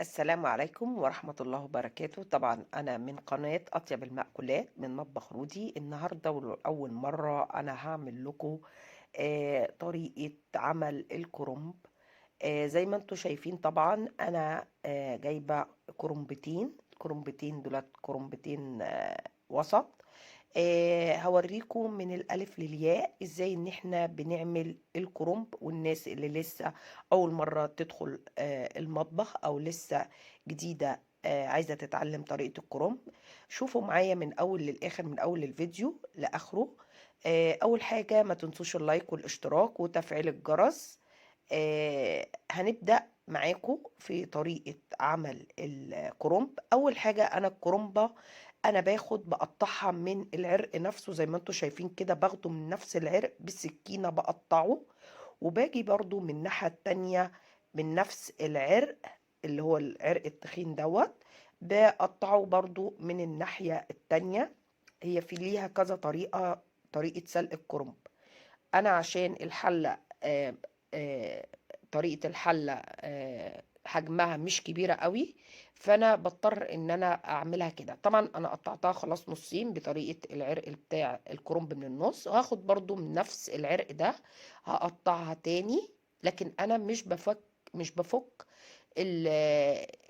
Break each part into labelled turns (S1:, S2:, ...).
S1: السلام عليكم ورحمة الله وبركاته. طبعا أنا من قناة أطيب المأكولات من مطبخ رودي. النهاردة ولأول مرة أنا هعمل لكم طريقة عمل الكرنب. زي ما انتوا شايفين طبعا أنا جايبة الكرنبتين دولت كرنبتين وسط. هوريكم من الألف للياء ازاي ان احنا بنعمل الكرنب، والناس اللي لسه أول مرة تدخل المطبخ أو لسه جديدة عايزة تتعلم طريقة الكرنب، شوفوا معايا من أول للآخر، من أول الفيديو لآخره. أول حاجة ما تنسوش اللايك والاشتراك وتفعيل الجرس. هنبدأ معاكم في طريقة عمل الكرنب. أول حاجة أنا الكرنبة أنا بقطعها من العرق نفسه، زي ما انتوا شايفين كده، باخده من نفس العرق بالسكينة بقطعه، وباجي برضو من الناحية التانية من نفس العرق اللي هو العرق التخين دوت بقطعه برضو من الناحية التانية. هي في ليها كذا طريقة سلق الكرنب. انا عشان الحلة طريقة الحلة حجمها مش كبيرة قوي، فانا بضطر ان انا اعملها كده. طبعا انا قطعتها خلاص نصين بطريقة العرق بتاع الكرنب من النص، وهاخد برضو من نفس العرق ده هقطعها تاني. لكن انا مش بفك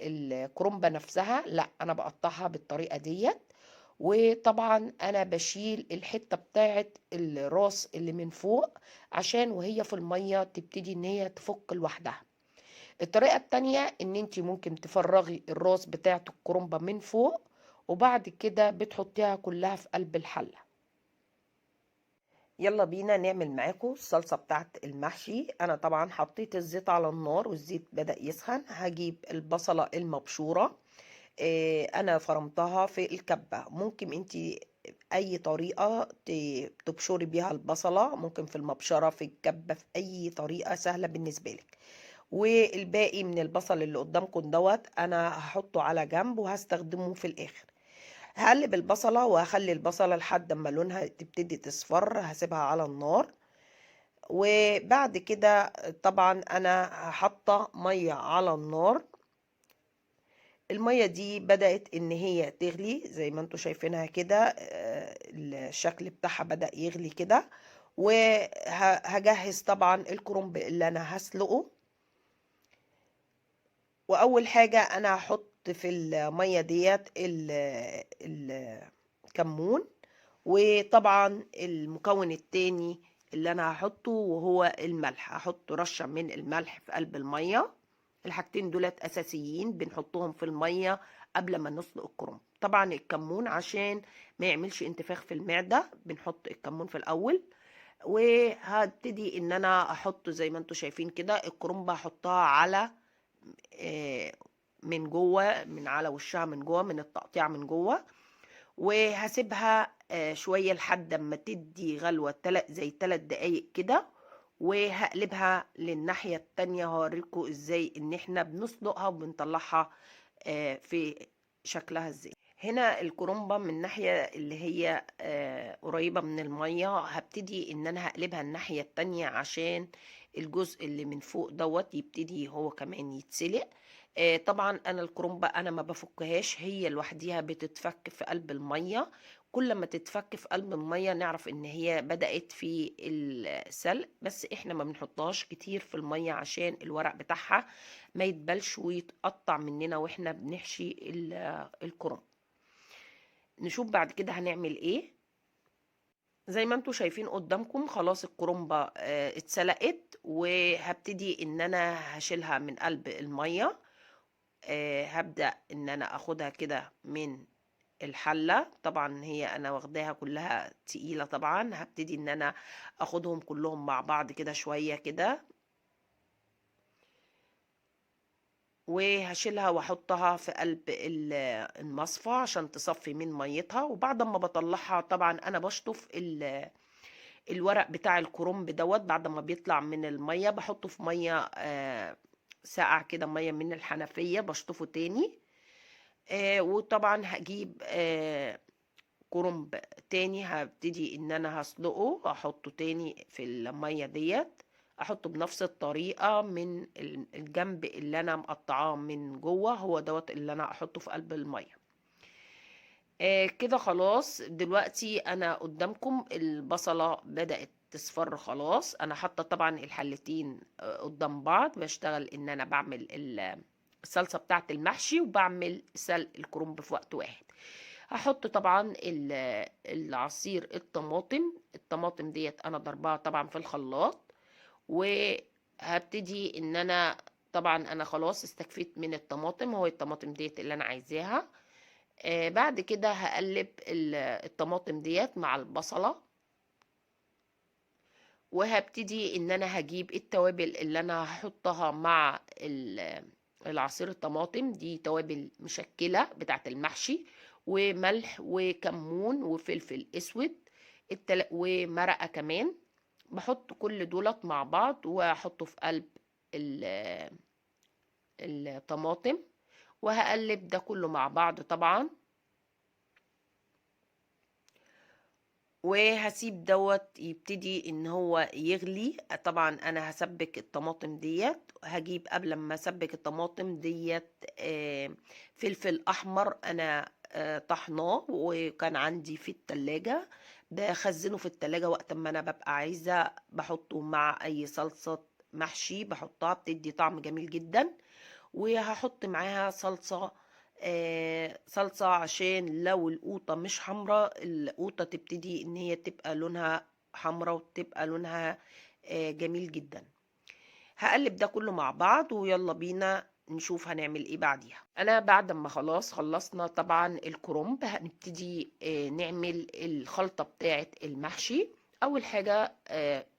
S1: الكرنبة نفسها، لا انا بقطعها بالطريقة ديت. وطبعا انا بشيل الحتة بتاعت الراس اللي من فوق عشان وهي في المية تبتدي ان هي تفك لوحدها. الطريقة التانية ان انت ممكن تفرغي الراس بتاعت الكرنبة من فوق، وبعد كده بتحطيها كلها في قلب الحلة. يلا بينا نعمل معاكم الصلصة بتاعت المحشي. انا طبعا حطيت الزيت على النار والزيت بدأ يسخن. هجيب البصلة المبشورة، انا فرمتها في الكبة. ممكن انت اي طريقة تبشري بيها البصلة، ممكن في المبشرة، في الكبة، في اي طريقة سهلة بالنسبة لك. والباقي من البصل اللي قدامكم دوت انا هحطه على جنب وهستخدمه في الاخر. هقلب البصلة وهخلي البصلة لحد ما لونها تبتدي تصفر، هسيبها على النار. وبعد كده طبعا انا هحط مية على النار. المية دي بدأت ان هي تغلي زي ما انتوا شايفينها كده، الشكل بتاعها بدأ يغلي كده. وهجهز طبعا الكرنب اللي انا هسلقه. واول حاجة انا هحط في المية ديت الكمون. وطبعا المكون التاني اللي انا هحطه وهو الملح، هحط رشة من الملح في قلب المية. الحاجتين دولت اساسيين بنحطهم في المية قبل ما نسلق الكرنب. طبعا الكمون عشان ما يعملش انتفاخ في المعدة بنحط الكمون في الاول. وهبتدي ان انا احط زي ما انتوا شايفين كده الكرنب، هحطها على من جوه، من على وشها من جوه، من التقطيع من جوه. وهسيبها شوية لحد ما تدي غلوة زي 3 دقايق كده. وهقلبها للناحية التانية، هوريكم ازاي ان احنا بنسلقها وبنطلعها في شكلها ازاي. هنا الكرنبة من الناحية اللي هي قريبة من المية، هبتدي ان انا هقلبها الناحية التانية عشان الجزء اللي من فوق دوت يبتدي هو كمان يتسلق. طبعا انا الكرنبة انا ما بفكهاش، هي لوحديها بتتفك في قلب المية. كل ما تتفك في قلب المية نعرف ان هي بدأت في السلق، بس احنا ما بنحطهاش كتير في المية عشان الورق بتاعها ما يتبلش ويتقطع مننا واحنا بنحشي الكرنب. نشوف بعد كده هنعمل ايه. زي ما انتوا شايفين قدامكم خلاص الكرنبة اتسلقت، وهبتدي ان انا هشيلها من قلب المية. هبدأ ان انا اخدها كده من الحلة. طبعا هي انا واخداها كلها تقيلة، طبعا هبتدي ان انا اخدهم كلهم مع بعض كده شوية كده، وهشيلها واحطها في قلب المصفى عشان تصفي من ميتها. وبعد ما بطلعها طبعا انا بشطف الورق بتاع الكرنب دوت. بعد ما بيطلع من المية بحطه في مية ساقعة كده، مية من الحنفية، بشطفه تاني. وطبعا هجيب كرنب تاني هبتدي ان انا هسلقه، احطه تاني في المية ديت، احطه بنفس الطريقة من الجنب اللي انا مقطعاه من جوه، هو دوت اللي انا احطه في قلب المية. كده خلاص. دلوقتي انا قدامكم البصلة بدأت تصفر خلاص. انا حاطة طبعا الحلتين قدام بعض، بشتغل ان انا بعمل الصلصة بتاعة المحشي وبعمل سلق الكرنب في وقت واحد. هحط طبعا العصير الطماطم ديت انا ضربها طبعا في الخلاط، وهبتدي ان انا طبعا انا خلاص استكفيت من الطماطم، هو الطماطم ديت اللي انا عايزاها. بعد كده هقلب الطماطم ديت مع البصلة، وهبتدي ان انا هجيب التوابل اللي انا هحطها مع العصير الطماطم دي، توابل مشكلة بتاعت المحشي، وملح وكمون وفلفل اسود ومرقة كمان. بحط كل دولت مع بعض واحطه في قلب الطماطم، وهقلب ده كله مع بعض طبعا، وهسيب دوت يبتدي ان هو يغلي. طبعا انا هسبك الطماطم ديت، هجيب قبل ما اسبك الطماطم ديت فلفل احمر انا طحناه وكان عندي في التلاجة، بخزنه في التلاجة وقت ما انا ببقى عايزة بحطه مع اي صلصة محشي بحطها، بتدي طعم جميل جدا. وهحط معاها صلصة عشان لو القوطة مش حمراء، القوطة تبتدي ان هي تبقى لونها حمراء وتبقى لونها جميل جدا. هقلب ده كله مع بعض ويلا بينا نشوف هنعمل ايه بعديها. انا بعد ما خلاص خلصنا طبعا الكرنب، هنبتدي نعمل الخلطة بتاعة المحشي. اول حاجة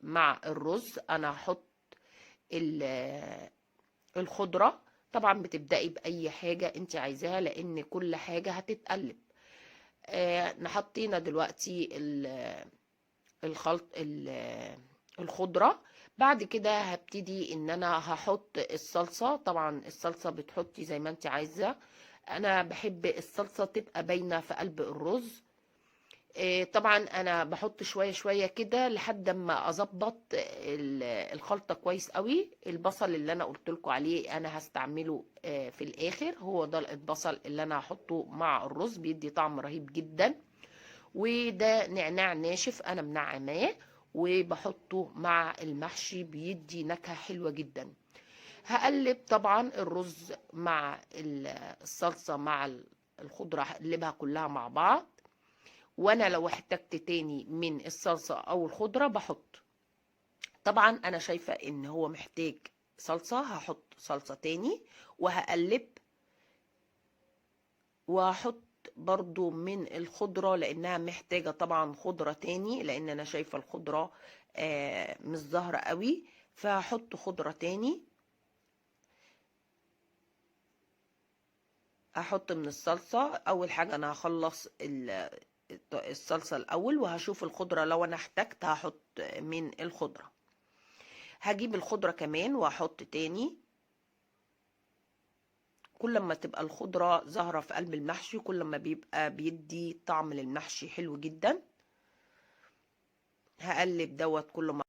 S1: مع الرز انا هحط الخضرة. طبعا بتبدأي بأي حاجة انت عايزاها لأن كل حاجة هتتقلب. نحطينا دلوقتي الخلط الخضرة. بعد كده هبتدي ان انا هحط الصلصة. طبعا الصلصة بتحطي زي ما انت عايزة، انا بحب الصلصة تبقى باينة في قلب الرز. طبعا انا بحط شويه شويه كده لحد ما اظبط الخلطه كويس قوي. البصل اللي انا قلت لكم عليه انا هستعمله في الاخر، هو ده البصل اللي انا هحطه مع الرز، بيدي طعم رهيب جدا. وده نعناع ناشف انا منعماه وبحطه مع المحشي، بيدي نكهه حلوه جدا. هقلب طبعا الرز مع الصلصه مع الخضره، هقلبها كلها مع بعض. وانا لو احتجت تاني من الصلصة او الخضرة بحط. طبعا انا شايفة ان هو محتاج صلصة، هحط صلصة تاني وهقلب، وهحط برضو من الخضرة لانها محتاجة طبعا خضرة تاني، لان انا شايفة الخضرة مش ظاهرة قوي، فهحط خضرة تاني. هحط من الصلصة. اول حاجة انا هخلص الصلصة الاول وهشوف الخضرة، لو انا احتجت هحط من الخضرة. هجيب الخضرة كمان واحط تاني. كل ما تبقى الخضرة ظاهرة في قلب المحشي كل ما بيبقى بيدي طعم للمحشي حلو جدا. هقلب دوت كله